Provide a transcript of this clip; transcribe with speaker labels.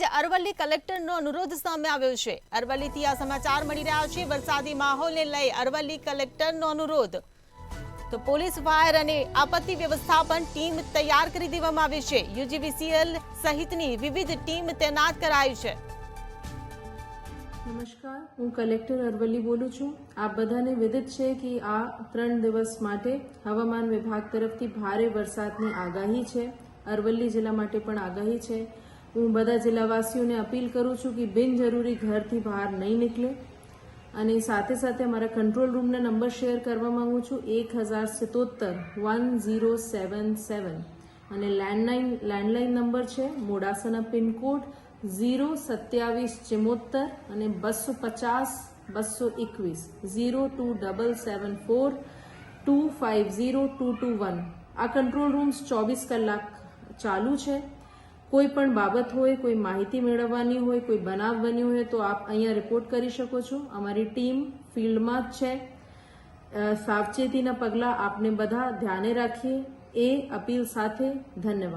Speaker 1: જ અરવલ્લી કલેક્ટરનો અનુરોધ સામે આવ્યો છે। અરવલ્લીથી આ સમાચાર મળી રહ્યા છે। વરસાદી માહોલને લઈ અરવલ્લી કલેક્ટરનો અનુરોધ। તો પોલીસ ફાયર અને આપત્તિ વ્યવસ્થાપન ટીમ તૈયાર કરી દેવામાં આવી છે। યુજીવીસીએલ સહિતની વિવિધ ટીમ તૈનાત કરાઈ છે।
Speaker 2: નમસ્કાર, હું કલેક્ટર અરવલ્લી બોલું છું। આપ બધાને વિદિત છે કે આ 3 દિવસ માટે હવામાન વિભાગ તરફથી ભારે વરસાદની આગાહી છે। અરવલ્લી જિલ્લા માટે પણ આગાહી છે। હું બધા જિલ્લાવાસીઓને અપીલ કરું છું કે બિનજરૂરી ઘરથી બહાર નહીં નીકળે અને સાથે સાથે અમારા કંટ્રોલ રૂમના નંબર શેર કરવા માંગુ છું 1077-1077 અને લેન્ડલાઇન નંબર છે મોડાસાના પિનકોડ 02774 અને 250-221 02774-250-221। આ કંટ્રોલ રૂમ્સ 24 કલાક ચાલુ છે। કોઈ પણ બાબત હોય, કોઈ માહિતી મેળવવાની હોય, કોઈ બનાવ બન્યો હોય તો આપ અહીંયા રિપોર્ટ કરી શકો છો। અમારી ટીમ ફિલ્ડમાં જ છે। સાવચેતીના પગલાં આપને બધા ધ્યાને રાખીએ એ અપીલ સાથે ધન્યવાદ।